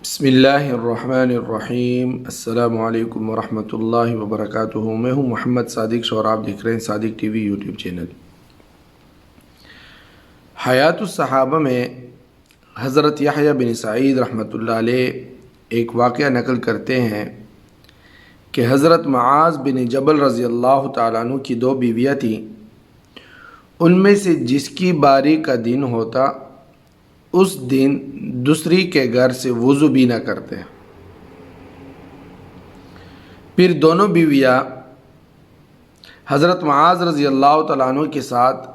بسم اللہ الرحمن الرحیم۔ السلام علیکم ورحمۃ اللہ وبرکاتہ۔ میں ہوں محمد صادق اور آپ دیکھ رہے ہیں صادق ٹی وی یوٹیوب چینل۔ حیات الصحابہ میں حضرت یحییٰ بن سعید رحمۃ اللہ علیہ ایک واقعہ نقل کرتے ہیں کہ حضرت معاذ بن جبل رضی اللہ تعالیٰ عنہ کی دو بیویاں تھیں۔ ان میں سے جس کی باری کا دن ہوتا اس دن دوسری کے گھر سے وضو بھی نہ کرتے۔ پھر دونوں بیویاں حضرت معاذ رضی اللہ تعالیٰ عنہ کے ساتھ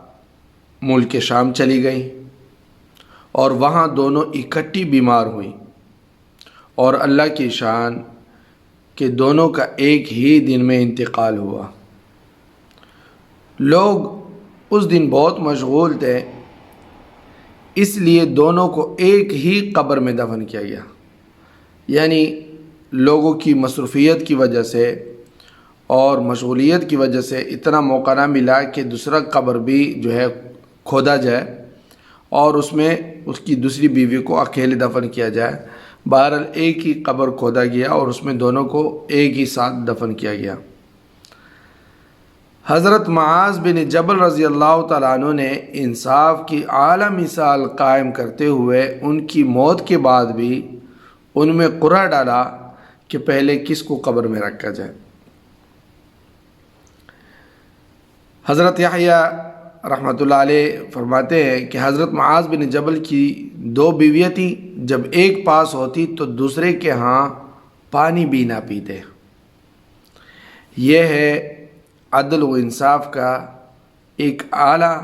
ملک شام چلی گئیں اور وہاں دونوں اکٹھی بیمار ہوئیں، اور اللہ کی شان کہ دونوں کا ایک ہی دن میں انتقال ہوا۔ لوگ اس دن بہت مشغول تھے، اس لیے دونوں کو ایک ہی قبر میں دفن کیا گیا۔ یعنی لوگوں کی مصروفیت کی وجہ سے اور مشغولیت کی وجہ سے اتنا موقع نہ ملا کہ دوسرا قبر بھی جو ہے کھودا جائے اور اس میں اس کی دوسری بیوی کو اکیلے دفن کیا جائے۔ بہرحال ایک ہی قبر کھودا گیا اور اس میں دونوں کو ایک ہی ساتھ دفن کیا گیا۔ حضرت معاذ بن جبل رضی اللہ تعالیٰ عنہ نے انصاف کی اعلیٰ مثال قائم کرتے ہوئے ان کی موت کے بعد بھی ان میں قرعہ ڈالا کہ پہلے کس کو قبر میں رکھا جائے۔ حضرت یحییٰ رحمۃ اللہ علیہ فرماتے ہیں کہ حضرت معاذ بن جبل کی دو بیویاں تھیں، جب ایک پاس ہوتی تو دوسرے کے ہاں پانی بھی نہ پیتے۔ یہ ہے عدل و انصاف کا ایک اعلیٰ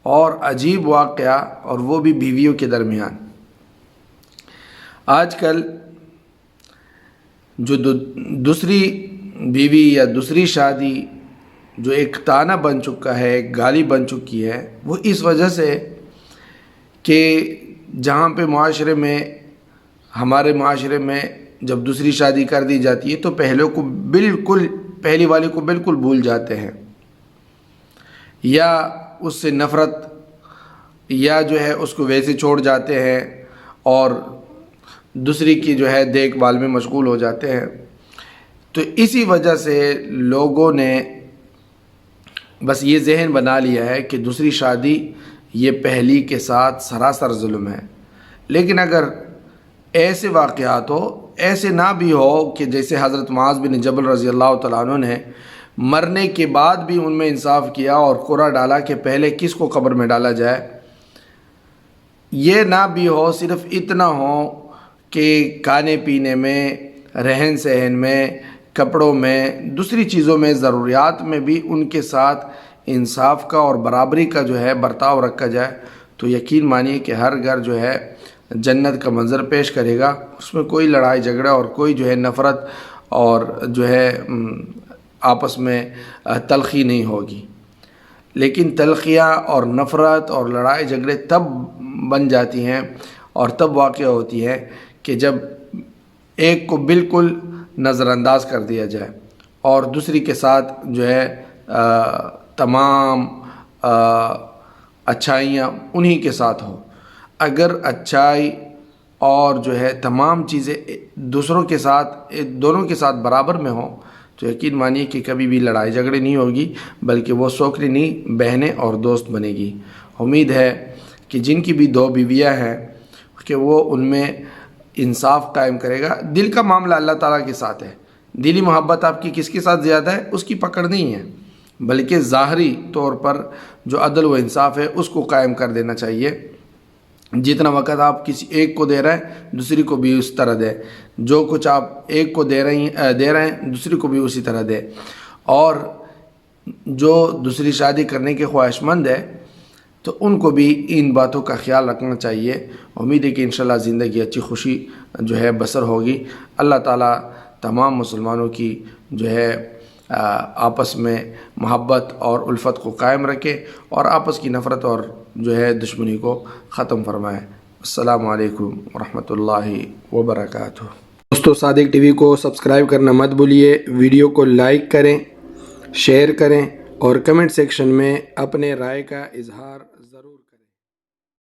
اور عجیب واقعہ، اور وہ بھی بیویوں کے درمیان۔ آج کل جو دوسری بیوی یا دوسری شادی جو ایک طعنہ بن چکا ہے، ایک گالی بن چکی ہے، وہ اس وجہ سے کہ جہاں پہ ہمارے معاشرے میں جب دوسری شادی کر دی جاتی ہے تو پہلی والی کو بالکل بھول جاتے ہیں، یا اس سے نفرت، یا جو ہے اس کو ویسے چھوڑ جاتے ہیں اور دوسری کی جو ہے دیکھ بھال میں مشغول ہو جاتے ہیں۔ تو اسی وجہ سے لوگوں نے بس یہ ذہن بنا لیا ہے کہ دوسری شادی یہ پہلی کے ساتھ سراسر ظلم ہے۔ لیکن اگر ایسے واقعات ہو، ایسے نہ بھی ہو کہ جیسے حضرت معاذ بن جبل رضی اللہ تعالیٰ عنہ نے مرنے کے بعد بھی ان میں انصاف کیا اور قرعہ ڈالا کہ پہلے کس کو قبر میں ڈالا جائے، یہ نہ بھی ہو، صرف اتنا ہو کہ کھانے پینے میں، رہن سہن میں، کپڑوں میں، دوسری چیزوں میں، ضروریات میں بھی ان کے ساتھ انصاف کا اور برابری کا جو ہے برتاؤ رکھا جائے، تو یقین مانیے کہ ہر گھر جو ہے جنت کا منظر پیش کرے گا۔ اس میں کوئی لڑائی جھگڑا اور کوئی جو ہے نفرت اور جو ہے آپس میں تلخی نہیں ہوگی۔ لیکن تلخیاں اور نفرت اور لڑائی جھگڑے تب بن جاتی ہیں اور تب واقع ہوتی ہے کہ جب ایک کو بالکل نظر انداز کر دیا جائے اور دوسری کے ساتھ جو ہے تمام اچھائیاں انہی کے ساتھ ہو۔ اگر اچھائی اور جو ہے تمام چیزیں دونوں کے ساتھ برابر میں ہوں تو یقین مانیے کہ کبھی بھی لڑائی جھگڑے نہیں ہوگی، بلکہ وہ سوکھرنی بہنیں اور دوست بنے گی۔ امید ہے کہ جن کی بھی دو بیویاں ہیں کہ وہ ان میں انصاف قائم کرے گا۔ دل کا معاملہ اللہ تعالیٰ کے ساتھ ہے، دلی محبت آپ کی کس کے ساتھ زیادہ ہے اس کی پکڑ نہیں ہے، بلکہ ظاہری طور پر جو عدل و انصاف ہے اس کو قائم کر دینا چاہیے۔ جتنا وقت آپ کسی ایک کو دے رہے ہیں دوسری کو بھی اس طرح دیں، جو کچھ آپ ایک کو دے رہے ہیں دوسری کو بھی اسی طرح دیں، اور جو دوسری شادی کرنے کے خواہش مند ہے تو ان کو بھی ان باتوں کا خیال رکھنا چاہیے۔ امید ہے کہ انشاءاللہ زندگی اچھی خوشی جو ہے بسر ہوگی۔ اللہ تعالیٰ تمام مسلمانوں کی جو ہے آپس میں محبت اور الفت کو قائم رکھے اور آپس کی نفرت اور جو ہے دشمنی کو ختم فرمائے۔ السلام علیکم ورحمۃ اللہ وبرکاتہ۔ دوستو، صادق ٹی وی کو سبسکرائب کرنا مت بھولیے، ویڈیو کو لائک کریں، شیئر کریں اور کمنٹ سیکشن میں اپنے رائے کا اظہار